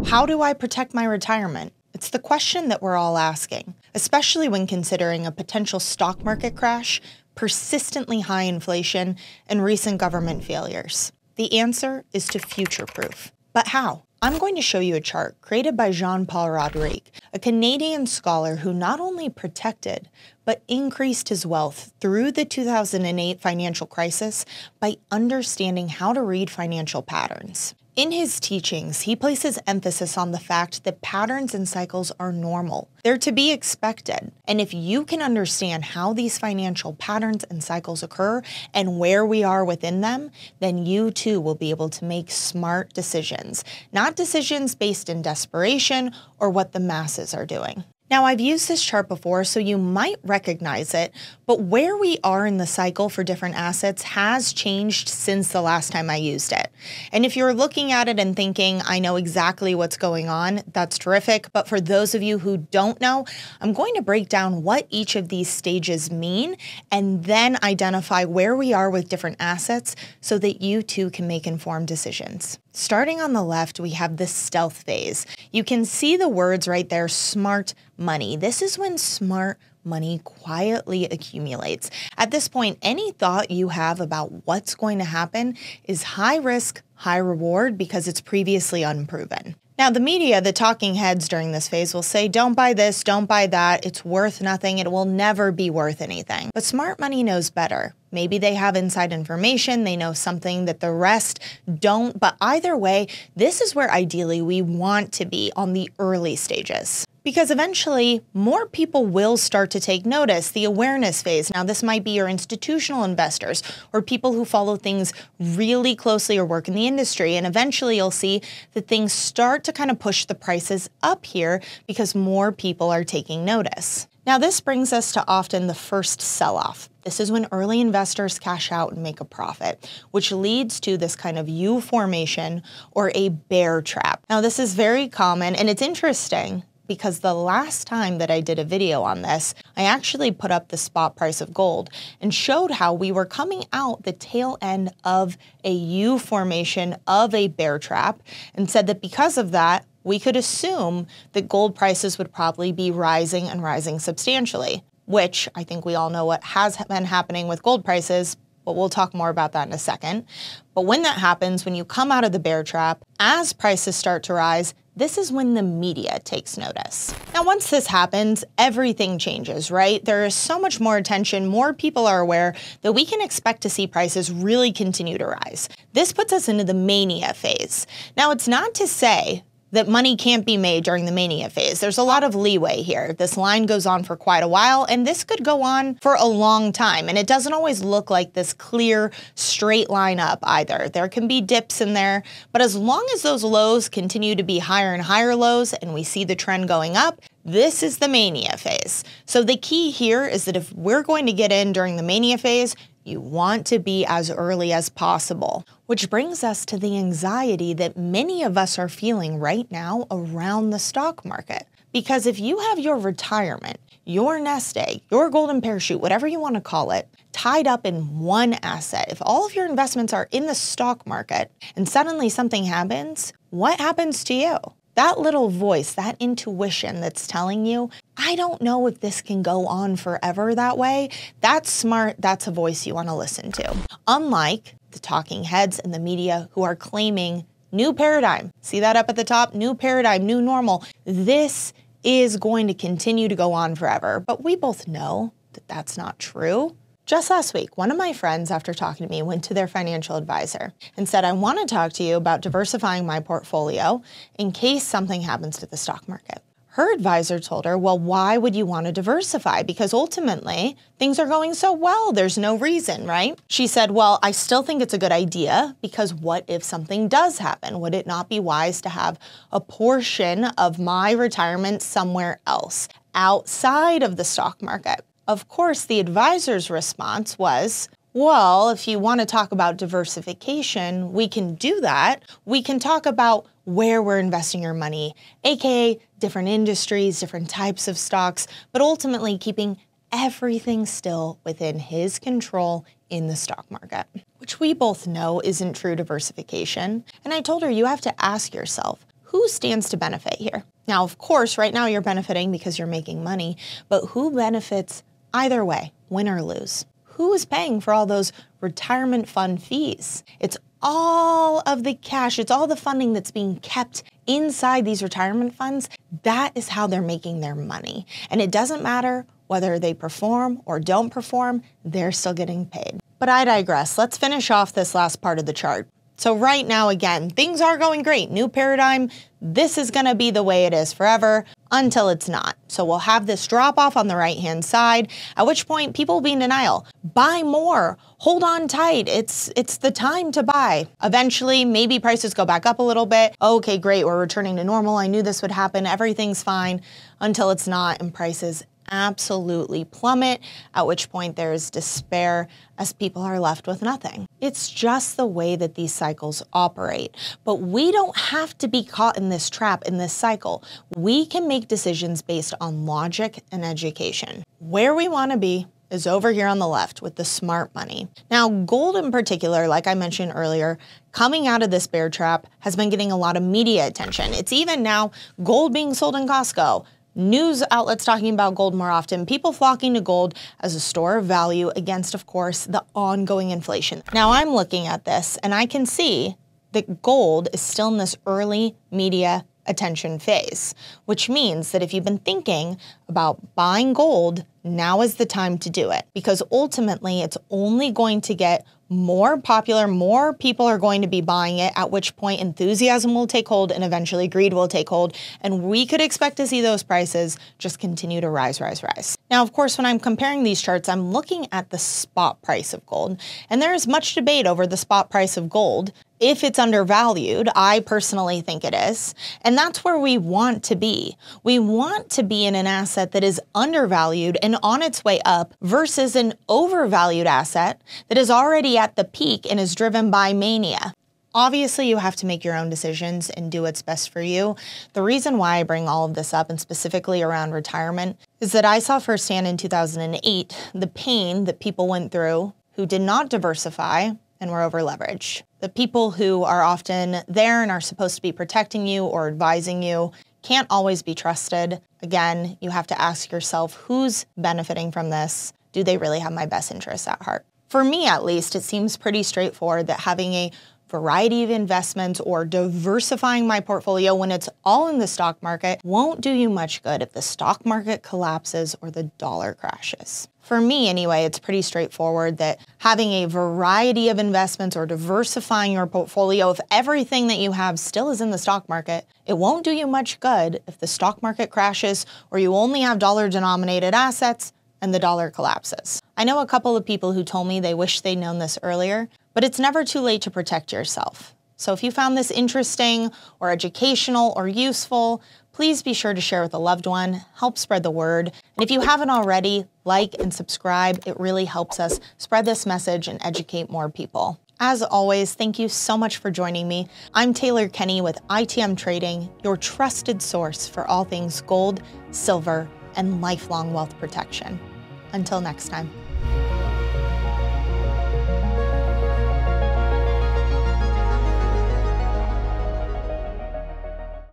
How do I protect my retirement? It's the question that we're all asking, especially when considering a potential stock market crash, persistently high inflation, and recent government failures. The answer is to future-proof. But how? I'm going to show you a chart created by Jean-Paul Rodrigue, a Canadian scholar who not only protected, but increased his wealth through the 2008 financial crisis by understanding how to read financial patterns. In his teachings, he places emphasis on the fact that patterns and cycles are normal. They're to be expected. And if you can understand how these financial patterns and cycles occur and where we are within them, then you too will be able to make smart decisions, not decisions based in desperation or what the masses are doing. Now, I've used this chart before, so you might recognize it, but where we are in the cycle for different assets has changed since the last time I used it. And if you're looking at it and thinking, I know exactly what's going on, that's terrific. But for those of you who don't know, I'm going to break down what each of these stages mean and then identify where we are with different assets so that you too can make informed decisions. Starting on the left, we have the stealth phase. You can see the words right there, smart money. This is when smart money quietly accumulates. At this point, any thought you have about what's going to happen is high risk, high reward because it's previously unproven. Now, the media, the talking heads during this phase will say, don't buy this, don't buy that, it's worth nothing, it will never be worth anything. But smart money knows better. Maybe they have inside information, they know something that the rest don't, but either way, this is where ideally we want to be on the early stages. Because eventually, more people will start to take notice, the awareness phase. Now, this might be your institutional investors or people who follow things really closely or work in the industry. And eventually, you'll see that things start to kind of push the prices up here because more people are taking notice. Now, this brings us to often the first sell-off. This is when early investors cash out and make a profit, which leads to this kind of U formation or a bear trap. Now, this is very common, and it's interesting because the last time that I did a video on this, I actually put up the spot price of gold and showed how we were coming out the tail end of a U formation of a bear trap and said that because of that, we could assume that gold prices would probably be rising and rising substantially, which I think we all know what has been happening with gold prices, but we'll talk more about that in a second. But when that happens, when you come out of the bear trap, as prices start to rise, this is when the media takes notice. Now, once this happens, everything changes, right? There is so much more attention, more people are aware that we can expect to see prices really continue to rise. This puts us into the mania phase. Now, it's not to say that money can't be made during the mania phase. There's a lot of leeway here. This line goes on for quite a while, and this could go on for a long time. And it doesn't always look like this clear, straight line up either. There can be dips in there, but as long as those lows continue to be higher and higher lows, and we see the trend going up, this is the mania phase. So the key here is that if we're going to get in during the mania phase, you want to be as early as possible, which brings us to the anxiety that many of us are feeling right now around the stock market. Because if you have your retirement, your nest egg, your golden parachute, whatever you want to call it, tied up in one asset, if all of your investments are in the stock market and suddenly something happens, what happens to you? That little voice, that intuition that's telling you, I don't know if this can go on forever that way, that's smart, that's a voice you want to listen to. Unlike the talking heads and the media who are claiming new paradigm. See that up at the top? New paradigm, new normal. This is going to continue to go on forever. But we both know that that's not true. Just last week, one of my friends, after talking to me, went to their financial advisor and said, I want to talk to you about diversifying my portfolio in case something happens to the stock market. Her advisor told her, well, why would you want to diversify? Because ultimately, things are going so well, there's no reason, right? She said, well, I still think it's a good idea because what if something does happen? Would it not be wise to have a portion of my retirement somewhere else, outside of the stock market? Of course, the advisor's response was, well, if you want to talk about diversification, we can do that. We can talk about where we're investing your money, aka different industries, different types of stocks, but ultimately keeping everything still within his control in the stock market, which we both know isn't true diversification. And I told her, you have to ask yourself, who stands to benefit here? Now, of course, right now you're benefiting because you're making money, but who benefits either way, win or lose? Who is paying for all those retirement fund fees? It's all of the cash, it's all the funding that's being kept inside these retirement funds. That is how they're making their money. And it doesn't matter whether they perform or don't perform, they're still getting paid. But I digress. Let's finish off this last part of the chart. So right now, again, things are going great. New paradigm. This is going to be the way it is forever until it's not. So we'll have this drop off on the right-hand side, at which point people will be in denial. Buy more. Hold on tight. It's the time to buy. Eventually, maybe prices go back up a little bit. Okay, great. We're returning to normal. I knew this would happen. Everything's fine until it's not, and prices absolutely plummet, at which point there is despair as people are left with nothing. It's just the way that these cycles operate. But we don't have to be caught in this trap, in this cycle. We can make decisions based on logic and education. Where we want to be is over here on the left with the smart money. Now, gold in particular, like I mentioned earlier, coming out of this bear trap has been getting a lot of media attention. It's even now gold being sold in Costco. News outlets talking about gold more often, people flocking to gold as a store of value against, of course, the ongoing inflation. Now I'm looking at this and I can see that gold is still in this early media attention phase, which means that if you've been thinking about buying gold, now is the time to do it, because ultimately it's only going to get more popular, more people are going to be buying it, at which point enthusiasm will take hold and eventually greed will take hold. And we could expect to see those prices just continue to rise, rise, rise. Now, of course, when I'm comparing these charts, I'm looking at the spot price of gold. And there is much debate over the spot price of gold. If it's undervalued, I personally think it is. And that's where we want to be. We want to be in an asset that is undervalued and on its way up versus an overvalued asset that is already at the peak and is driven by mania. Obviously, you have to make your own decisions and do what's best for you. The reason why I bring all of this up, and specifically around retirement, is that I saw firsthand in 2008 the pain that people went through who did not diversify and were over-leveraged. The people who are often there and are supposed to be protecting you or advising you can't always be trusted. Again, you have to ask yourself, who's benefiting from this? Do they really have my best interests at heart? For me, at least, it seems pretty straightforward that having a variety of investments or diversifying my portfolio when it's all in the stock market won't do you much good if the stock market collapses or the dollar crashes. For me, anyway, it's pretty straightforward that having a variety of investments or diversifying your portfolio, if everything that you have still is in the stock market, it won't do you much good if the stock market crashes or you only have dollar-denominated assets and the dollar collapses. I know a couple of people who told me they wish they'd known this earlier, but it's never too late to protect yourself. So if you found this interesting or educational or useful, please be sure to share with a loved one, help spread the word. And if you haven't already, like and subscribe. It really helps us spread this message and educate more people. As always, thank you so much for joining me. I'm Taylor Kenney with ITM Trading, your trusted source for all things gold, silver, and lifelong wealth protection. Until next time.